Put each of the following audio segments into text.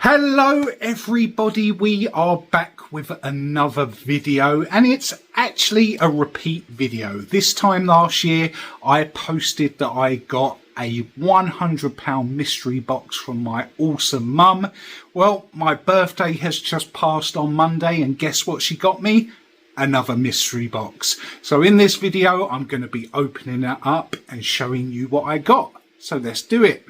Hello everybody, we are back with another video, and it's actually a repeat video. This time last year I posted that I got a £100 mystery box from my awesome mum. Well, my birthday has just passed on Monday, and guess what she got me? Another mystery box. So in this video I'm going to be opening it up and showing you what I got. So let's do it.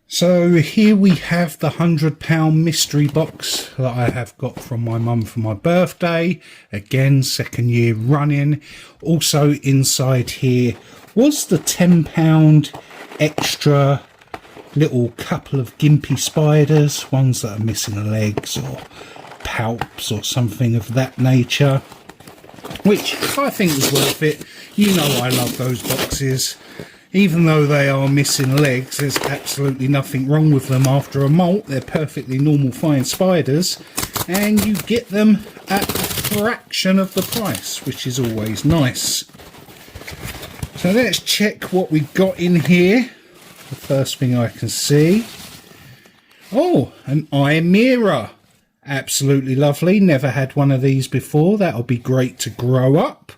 So here we have the £100 mystery box that I have got from my mum for my birthday. Again, second year running. Also inside here was the £10 extra little couple of gimpy spiders, ones that are missing legs or palps or something of that nature, which I think was worth it. You know I love those boxes. Even though they are missing legs, there's absolutely nothing wrong with them after a molt. They're perfectly normal fine spiders, and you get them at a fraction of the price, which is always nice. So let's check what we got in here. The first thing I can see. Oh, an eye mirror. Absolutely lovely. Never had one of these before. That'll be great to grow up.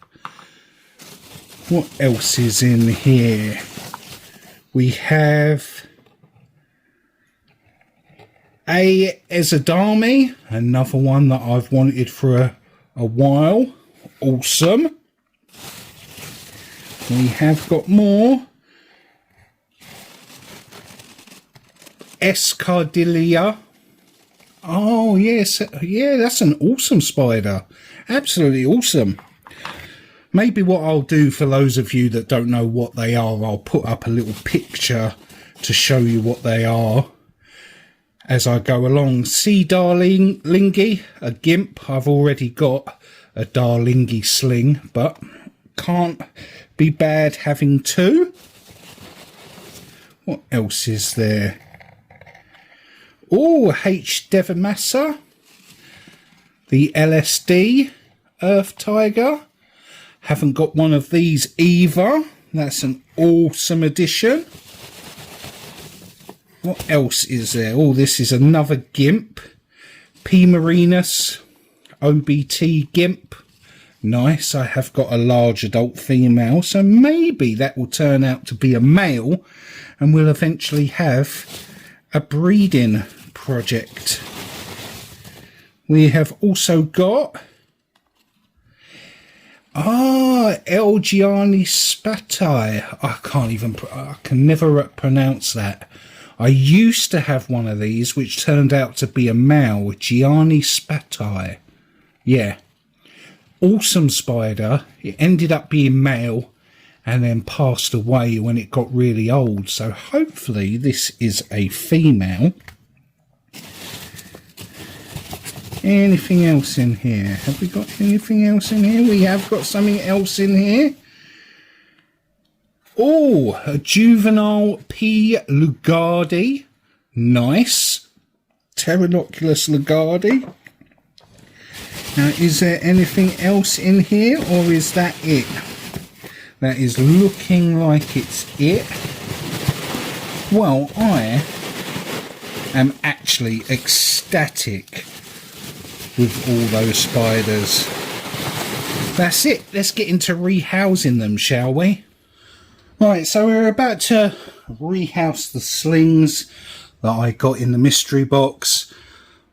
What else is in here? We have a Ezadami, another one that I've wanted for a while. Awesome. We have got more Escardilia. Oh yes, yeah, that's an awesome spider. Absolutely awesome. Maybe what I'll do, for those of you that don't know what they are, I'll put up a little picture to show you what they are as I go along. Sea Darlingi, a gimp. I've already got a Darlingi sling, but can't be bad having two. What else is there? Oh, H. Devamassa, the LSD Earth Tiger. Haven't got one of these either. That's an awesome addition. What else is there? Oh, this is another gimp. P. Marinus OBT gimp. Nice. I have got a large adult female, so maybe that will turn out to be a male, and we'll eventually have a breeding project. We have also got Elgiani Spatai. I can never pronounce that. I used to have one of these, which turned out to be a male, Gianni Spatai. Yeah. Awesome spider. It ended up being male and then passed away when it got really old. So hopefully this is a female. Anything else in here? Have we got anything else in here? We have got something else in here. Oh, a juvenile P. Lugardi. Nice. Pteronoculus lugardi. Now, is there anything else in here, or is that it? That is looking like it's it. Well, I am actually ecstatic with all those spiders. That's it. Let's get into rehousing them, shall we? Right, so we're about to rehouse the slings that I got in the mystery box.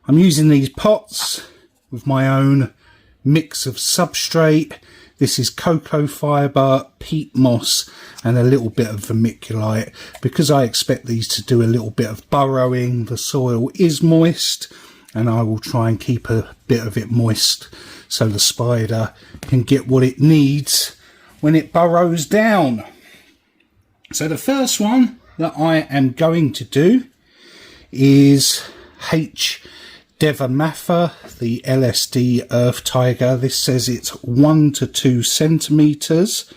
I'm using these pots with my own mix of substrate. This is cocoa fibre, peat moss, and a little bit of vermiculite. Because I expect these to do a little bit of burrowing, the soil is moist, and I will try and keep a bit of it moist so the spider can get what it needs when it burrows down. So the first one that I am going to do is H. Devamatha, the LSD Earth Tiger. This says it's 1 to 2 centimetres.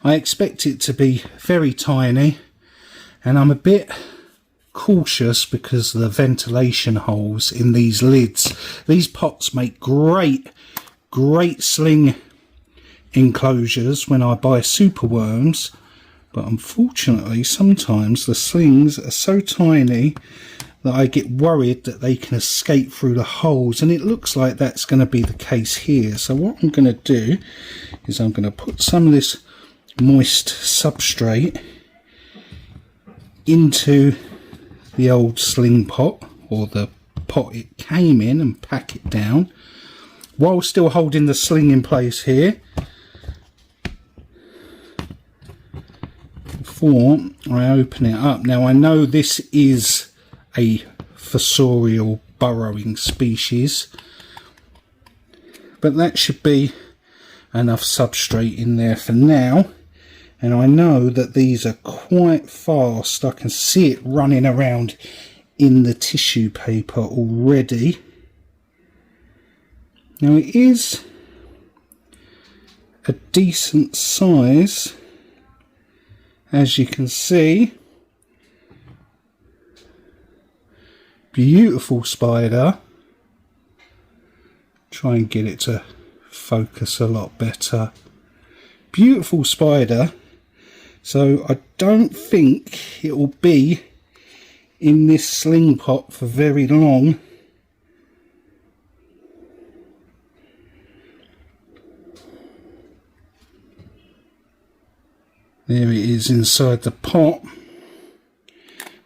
I expect it to be very tiny, and I'm a bit cautious because of the ventilation holes in these lids. These pots make great sling enclosures when I buy superworms, but unfortunately sometimes the slings are so tiny that I get worried that they can escape through the holes, and it looks like that's going to be the case here. So what I'm going to do is I'm going to put some of this moist substrate into the old sling pot, or the pot it came in, and pack it down while still holding the sling in place here before I open it up. Now I know this is a fossorial burrowing species, but that should be enough substrate in there for now. And I know that these are quite fast. I can see it running around in the tissue paper already. Now it is a decent size, as you can see. Beautiful spider. Try and get it to focus a lot better. Beautiful spider. So I don't think it will be in this sling pot for very long. There it is inside the pot.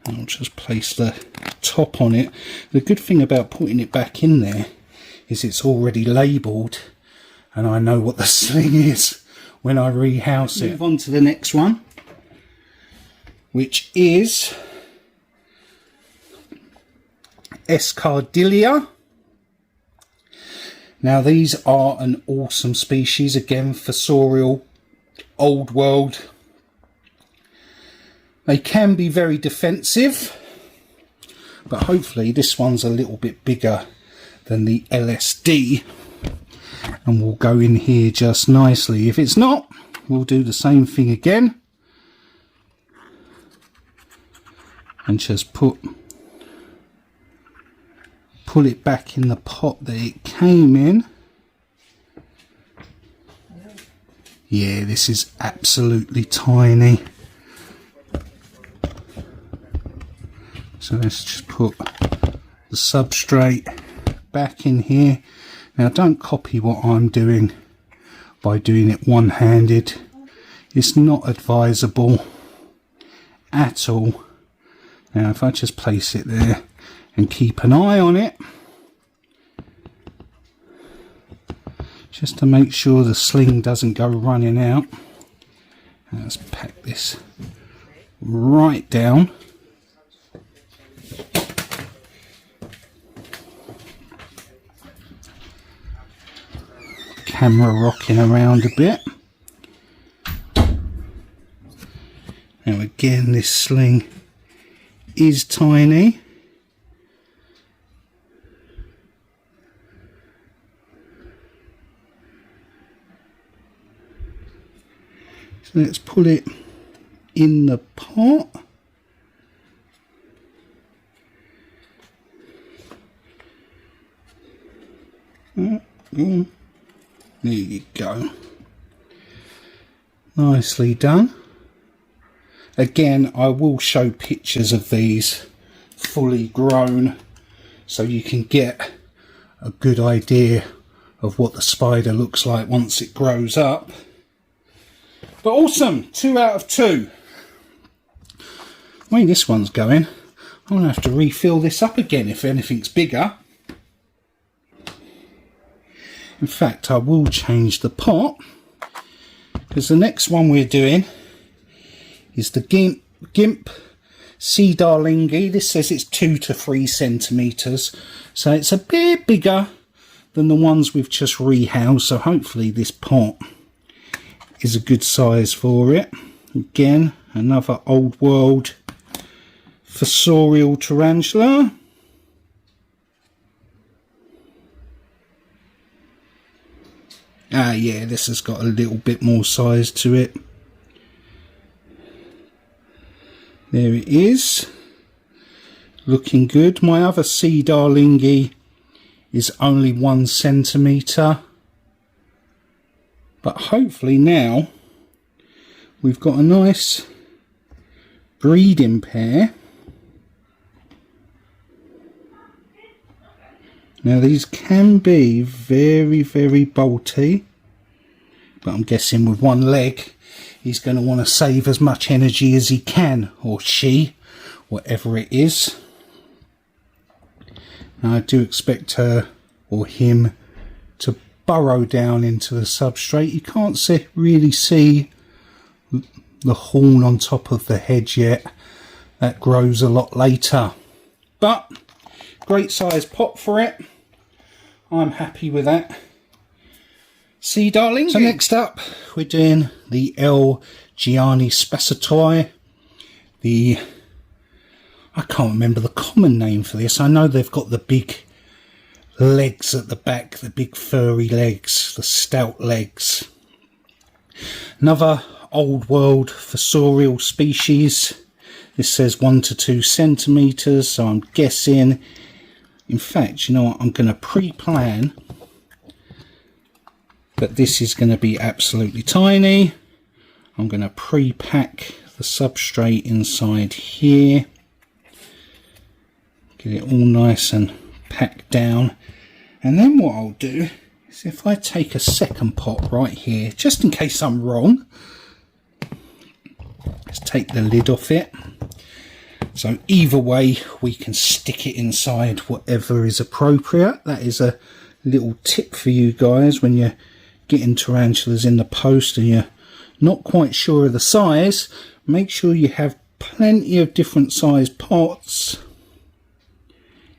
I'll just place the top on it. The good thing about putting it back in there is it's already labelled, and I know what the sling is when I rehouse it. Move on to the next one, which is Escardilia. Now these are an awesome species, again fossorial, old world. They can be very defensive, but hopefully this one's a little bit bigger than the LSD and will go in here just nicely. If it's not, we'll do the same thing again and just pull it back in the pot that it came in. Yeah, this is absolutely tiny. So let's just put the substrate back in here. Now don't copy what I'm doing by doing it one-handed. It's not advisable at all. Now if I just place it there and keep an eye on it, just to make sure the sling doesn't go running out. Let's pack this right down. Camera rocking around a bit. Now again, this sling is tiny. So let's pull it in the pot. There you go. Nicely done. Again, I will show pictures of these fully grown so you can get a good idea of what the spider looks like once it grows up. But awesome, 2 out of 2. The way this one's going, I'm going to have to refill this up again if anything's bigger. In fact, I will change the pot, because the next one we're doing is the gimp sea darlingi. This says it's 2 to 3 centimeters, so it's a bit bigger than the ones we've just rehoused. So hopefully this pot is a good size for it. Again, another old world fossorial tarantula. Ah, yeah, this has got a little bit more size to it. There it is. Looking good. My other sea darlingi is only 1 centimetre. But hopefully now we've got a nice breeding pair. Now these can be very, very bolty, but I'm guessing with one leg he's going to want to save as much energy as he can, or she, whatever it is. Now I do expect her or him to burrow down into the substrate. You can't really see the horn on top of the head yet. That grows a lot later, but great size pot for it. I'm happy with that. See, darling? So next up we're doing the L. Gianni Spacciatoi. I can't remember the common name for this. I know they've got the big legs at the back, the big furry legs, the stout legs. Another old world fossorial species. This says 1 to 2 centimeters, so I'm guessing, in fact, you know what, I'm going to pre-plan that this is going to be absolutely tiny. I'm going to pre-pack the substrate inside here, get it all nice and packed down, and then what I'll do is, if I take a second pot right here, just in case I'm wrong, let's take the lid off it. So either way we can stick it inside whatever is appropriate. That is a little tip for you guys when you're getting tarantulas in the post and you're not quite sure of the size. Make sure you have plenty of different size pots.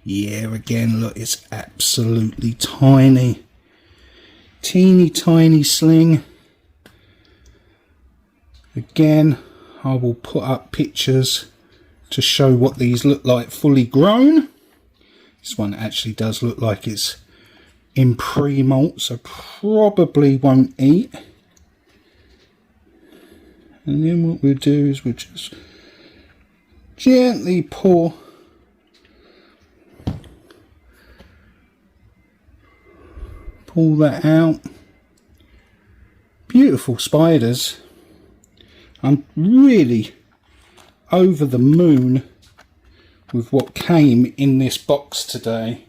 Yeah, again, look, it's absolutely tiny. Teeny tiny sling. Again, I will put up pictures to show what these look like fully grown. This one actually does look like it's in pre-molt, so probably won't eat. And then what we'll do is we'll just gently pull that out. Beautiful spiders. I'm really over the moon with what came in this box today.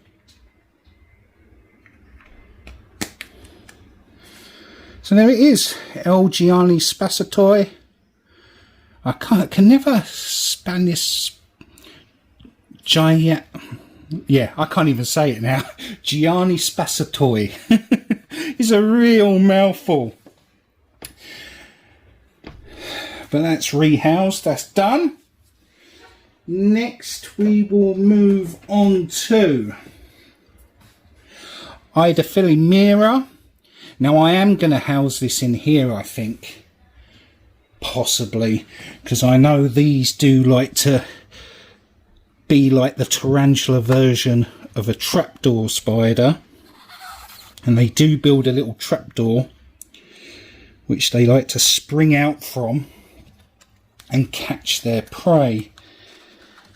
So there it is, L. Gianni Spacciatoi. I can never Spanish. Yeah, I can't even say it now. Gianni Spacciatoi. It's a real mouthful. But that's rehoused, that's done. Next we will move on to Mira. Now I am going to house this in here, I think. Possibly. Because I know these do like to be like the tarantula version of a trapdoor spider. And they do build a little trapdoor which they like to spring out from and catch their prey.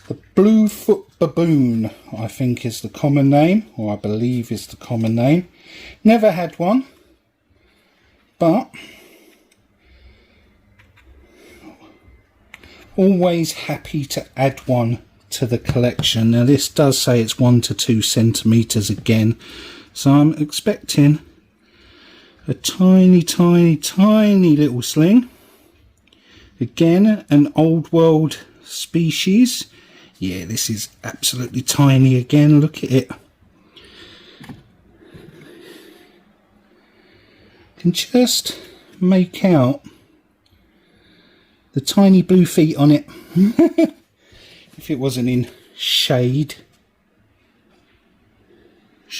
The bluefoot baboon, I think, is the common name, or I believe is the common name. Never had one, but always happy to add one to the collection. Now this does say it's 1 to 2 centimeters again, so I'm expecting a tiny little sling. Again, an old world species. Yeah, this is absolutely tiny again. Look at it. Can just make out the tiny blue feet on it. If it wasn't in shade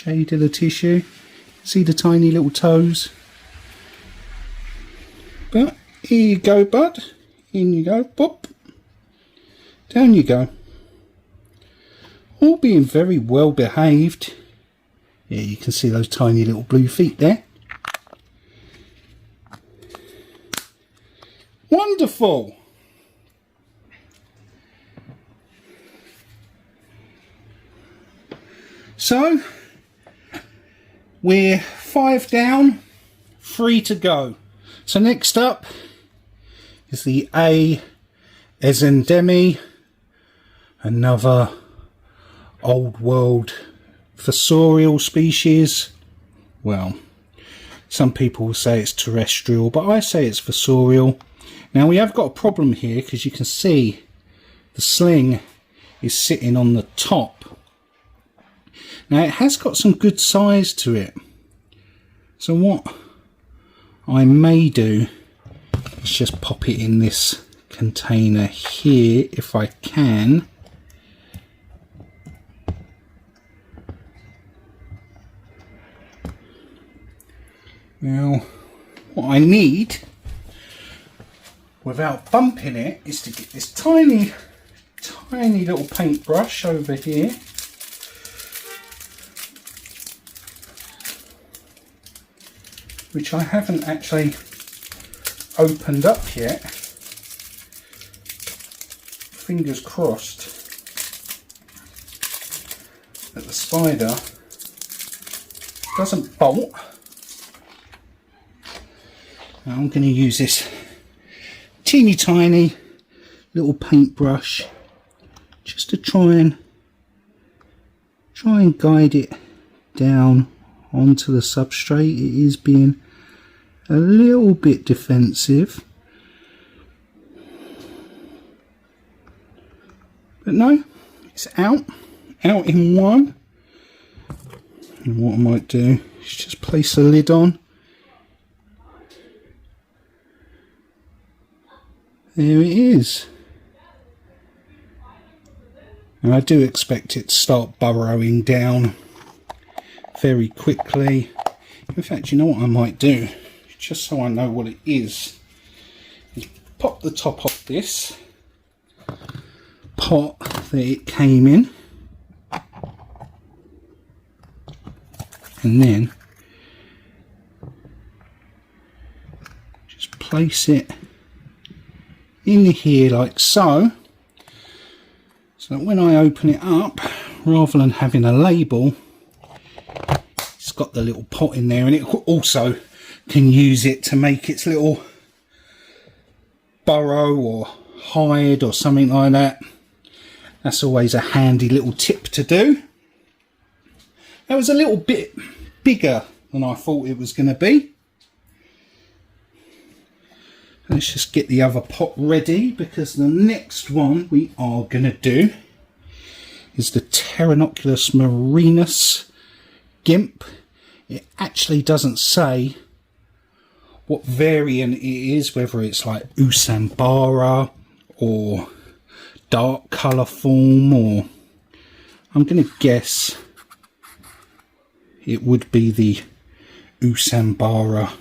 of the tissue. See the tiny little toes. But here you go, bud. In you go, pop. Down you go. All being very well behaved. Yeah, you can see those tiny little blue feet there. Wonderful. So, we're 5 down, 3 to go. So next up is the A. Ezendemi, another old world fossorial species. Well, some people will say it's terrestrial, but I say it's fossorial. Now we have got a problem here because you can see the sling is sitting on the top. Now it has got some good size to it. So what I may do is just pop it in this container here if I can. Now what I need without bumping it is to get this tiny little paintbrush over here, which I haven't actually opened up yet. Fingers crossed that the spider doesn't bolt. Now I'm going to use this teeny tiny little paintbrush just to try and guide it down onto the substrate. It is being a little bit defensive, but no, it's out in one. And what I might do is just place the lid on. There it is. And I do expect it to start burrowing down very quickly. In fact, you know what I might do, just so I know what it is pop the top off this pot that it came in, and then just place it in here like so, so that when I open it up, rather than having a label, it's got the little pot in there, and it also can use it to make its little burrow or hide or something like that. That's always a handy little tip to do. That was a little bit bigger than I thought it was going to be. Let's just get the other pot ready, because the next one we are going to do is the Tarantulas marinus gimp. It actually doesn't say what variant it is, whether it's like Usambara or dark colour form, or I'm going to guess it would be the Usambara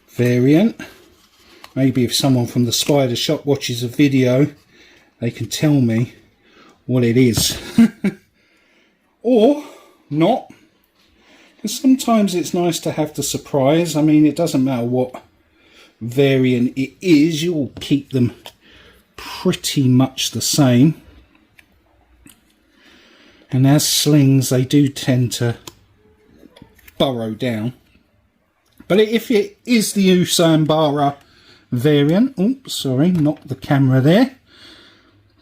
variant. Maybe if someone from the spider shop watches a video, they can tell me what it is. Or not. Because sometimes it's nice to have the surprise. I mean, it doesn't matter what variant it is, you'll keep them pretty much the same. And as slings, they do tend to burrow down. But if it is the Usambara variant, oops, sorry, knocked the camera there,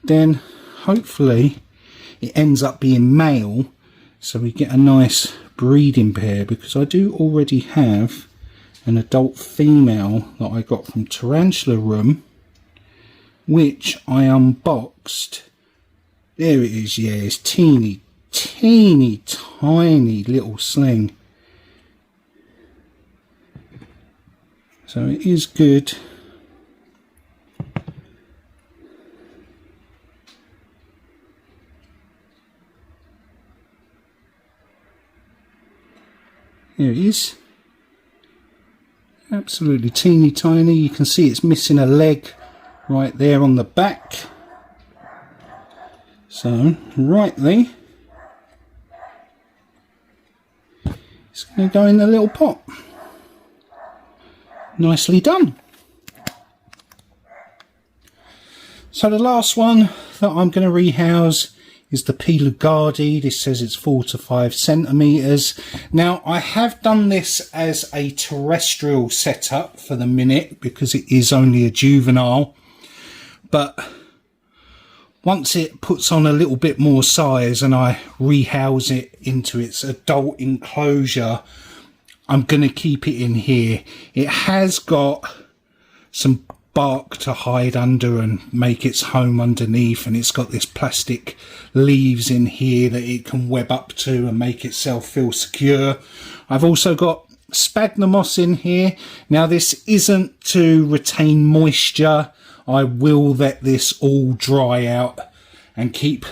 then hopefully it ends up being male, so we get a nice breeding pair, because I do already have an adult female that I got from Tarantula Room, which I unboxed. There it is. Yeah, it's teeny tiny little sling, so it is good. There it is. Absolutely teeny tiny. You can see it's missing a leg right there on the back. So, rightly, it's going to go in the little pot. Nicely done. So the last one that I'm going to rehouse is the P. Lugardi. This says it's 4 to 5 centimeters. Now I have done this as a terrestrial setup for the minute, because it is only a juvenile, but Once it puts on a little bit more size and I rehouse it into its adult enclosure, I'm going to keep it in here. It has got some bark to hide under and make its home underneath, and it's got this plastic leaves in here that it can web up to and make itself feel secure. I've also got sphagnum moss in here. Now this isn't to retain moisture. I will let this all dry out and keep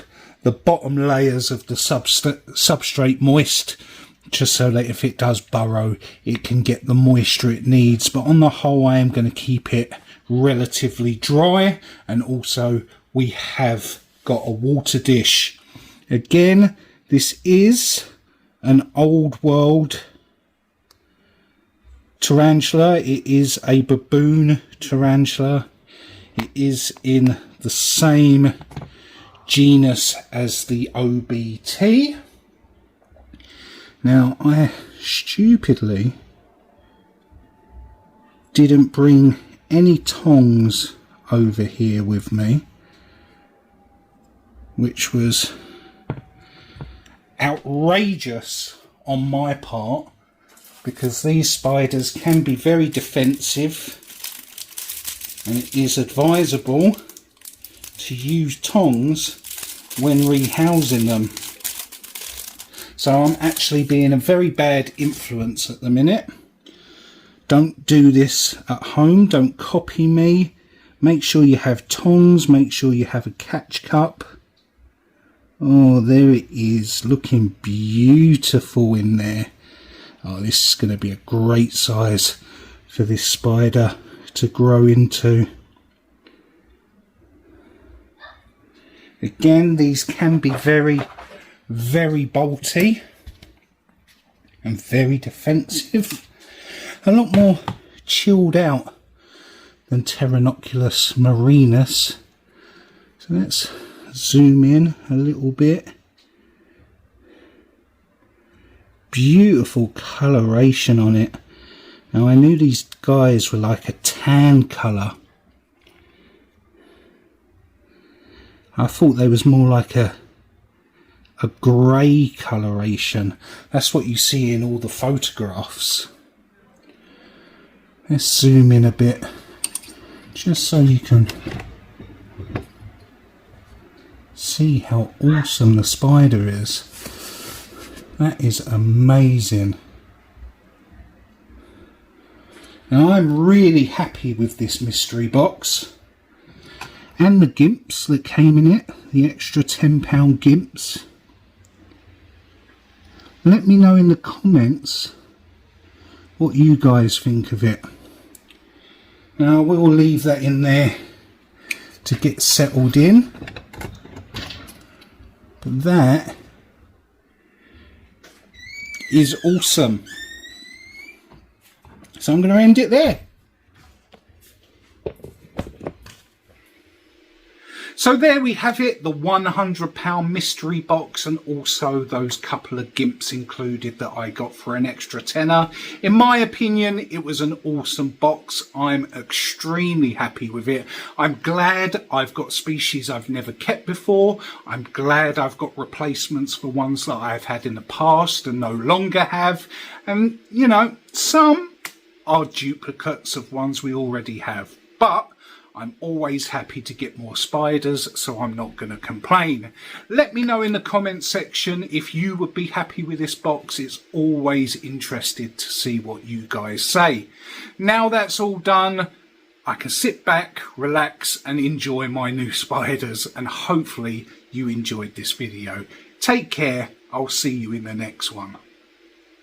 the bottom layers of the substrate moist, just so that if it does burrow, it can get the moisture it needs. But on the whole, I am going to keep it relatively dry. And also we have got a water dish. Again, this is an old world tarantula. It is a baboon tarantula. It is in the same genus as the OBT. Now, I stupidly didn't bring any tongs over here with me, which was outrageous on my part, because these spiders can be very defensive, and it is advisable to use tongs when rehousing them. So I'm actually being a very bad influence at the minute. Don't do this at home. Don't copy me. Make sure you have tongs. Make sure you have a catch cup. Oh, there it is, looking beautiful in there. Oh, this is going to be a great size for this spider to grow into. Again, these can be very, very bolty and very defensive. A lot more chilled out than Tarantulas marinus. So let's zoom in a little bit. Beautiful coloration on it. Now, I knew these guys were like a tan colour. I thought they was more like a grey coloration. That's what you see in all the photographs. Let's zoom in a bit, just so you can see how awesome the spider is. That is amazing. Now, I'm really happy with this mystery box and the gimps that came in it, the extra £10 gimps. Let me know in the comments what you guys think of it. Now, we'll leave that in there to get settled in. But that is awesome. So I'm going to end it there. So there we have it, the £100 mystery box, and also those couple of gimps included that I got for an extra tenner. In my opinion, it was an awesome box. I'm extremely happy with it. I'm glad I've got species I've never kept before. I'm glad I've got replacements for ones that I've had in the past and no longer have. And, you know, some are duplicates of ones we already have. But I'm always happy to get more spiders, so I'm not going to complain. Let me know in the comments section if you would be happy with this box. It's always interested to see what you guys say. Now that's all done, I can sit back, relax and enjoy my new spiders, and hopefully you enjoyed this video. Take care. I'll see you in the next one.